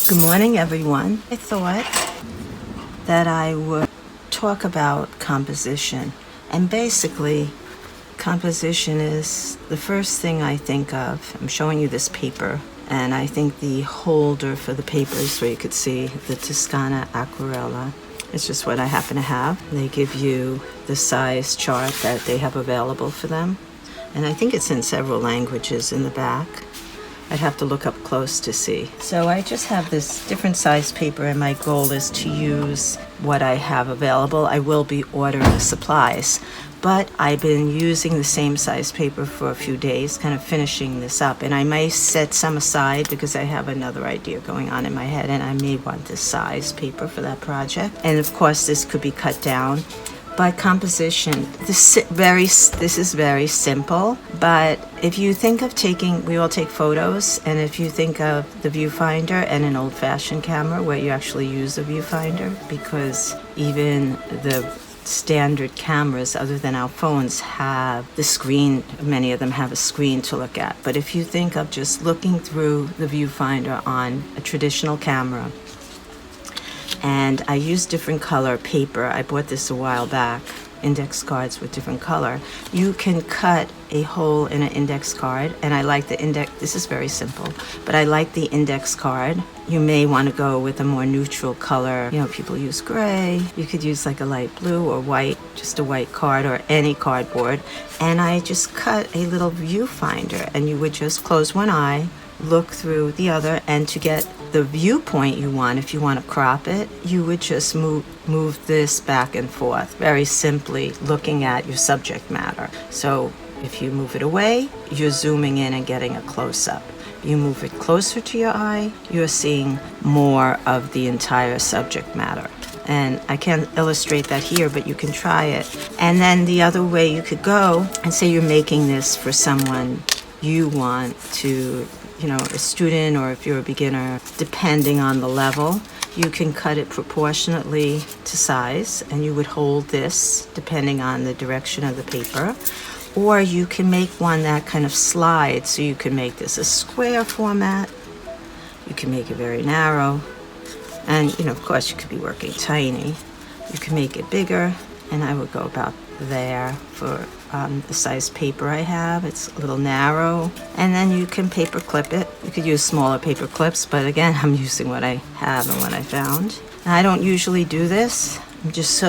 Good morning, everyone. I thought that I would talk about composition. And basically, composition is the first thing I think of. I'm showing you this paper, and I think the holder for the paper is where you could see the Toscana Aquarella. It's just what I happen to have. They give you the size chart that they have available for them. And I think it's in several languages in the back. I'd have to look up close to see. So I just have this different size paper, and my goal is to use what I have available. I will be ordering supplies, but I've been using the same size paper for a few days, kind of finishing this up, and I may set some aside because I have another idea going on in my head, and I may want this size paper for that project. And of course, this could be cut down. But composition, this is very simple, but if you think of we all take photos, and if you think of the viewfinder and an old-fashioned camera where you actually use a viewfinder, because even the standard cameras other than our phones have the screen, many of them have a screen to look at. But if you think of just looking through the viewfinder on a traditional camera, and I use different color paper. I bought this a while back, index cards with different color. You can cut a hole in an index card, and I like the index. This is very simple, but I like the index card. You may want to go with a more neutral color. You know, people use gray. You could use like a light blue or white, just a white card or any cardboard. And I just cut a little viewfinder, and you would just close one eye, look through the other, and to get the viewpoint you want, if you want to crop it, you would just move this back and forth, very simply looking at your subject matter. So if you move it away, you're zooming in and getting a close-up. You move it closer to your eye, you're seeing more of the entire subject matter. And I can't illustrate that here, but you can try it. And then the other way you could go, and say you're making this for someone you want to, a student, or if you're a beginner, depending on the level, you can cut it proportionately to size, and you would hold this depending on the direction of the paper. Or you can make one that kind of slides, so you can make this a square format, you can make it very narrow, and of course you could be working tiny. You can make it bigger, and I would go about there for the size paper I have. It's a little narrow, and then you can paper clip it. You could use smaller paper clips, but again, I'm using what I have and what I found. And I don't usually do this. I'm just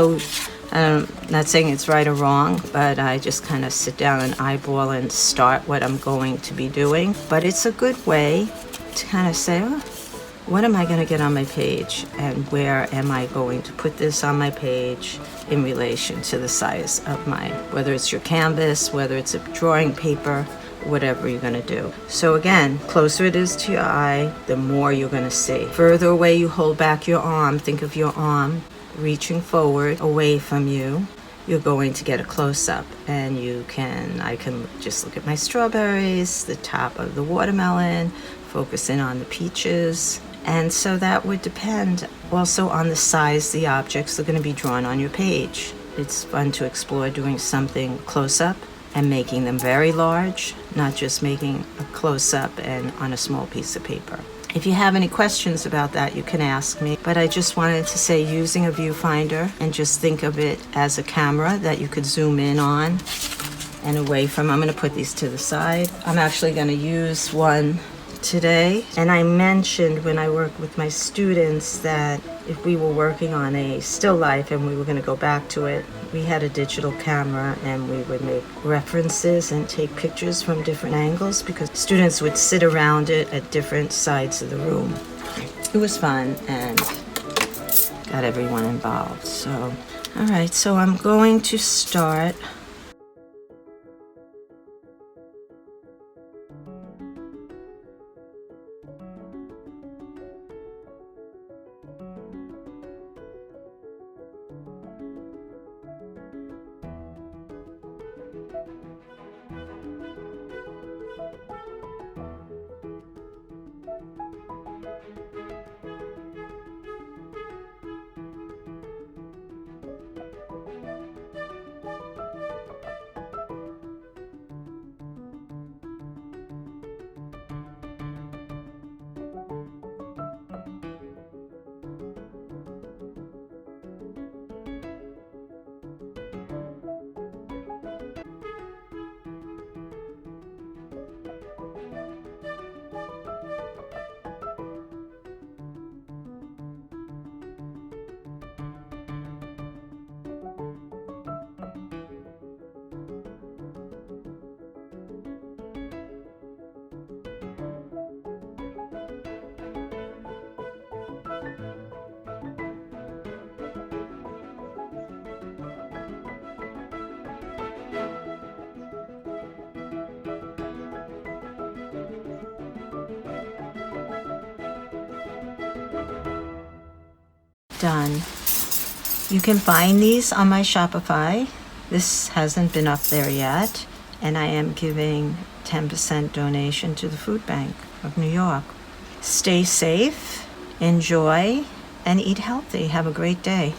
I'm not saying it's right or wrong, but I just kind of sit down and eyeball and start what I'm going to be doing. But it's a good way to kind of say, what am I going to get on my page, and where am I going to put this on my page in relation to the size of whether it's your canvas, whether it's a drawing paper, whatever you're going to do. So again, closer it is to your eye, the more you're going to see. Further away you hold back your arm, think of your arm reaching forward away from you, you're going to get a close-up, and I can just look at my strawberries, the top of the watermelon, focus in on the peaches. And so that would depend also on the size the objects are going to be drawn on your page. It's fun to explore doing something close-up and making them very large, not just making a close-up and on a small piece of paper. If you have any questions about that, you can ask me. But I just wanted to say, using a viewfinder, and just think of it as a camera that you could zoom in on and away from. I'm going to put these to the side. I'm actually going to use one today, and I mentioned when I work with my students that if we were working on a still life and we were going to go back to it, we had a digital camera, and we would make references and take pictures from different angles, because students would sit around it at different sides of the room. It was fun and got everyone involved. So, all right, so I'm going to start. done. You can find these on my Shopify. This hasn't been up there yet, and I am giving 10% donation to the Food Bank of New York. Stay safe, enjoy, and eat healthy. Have a great day.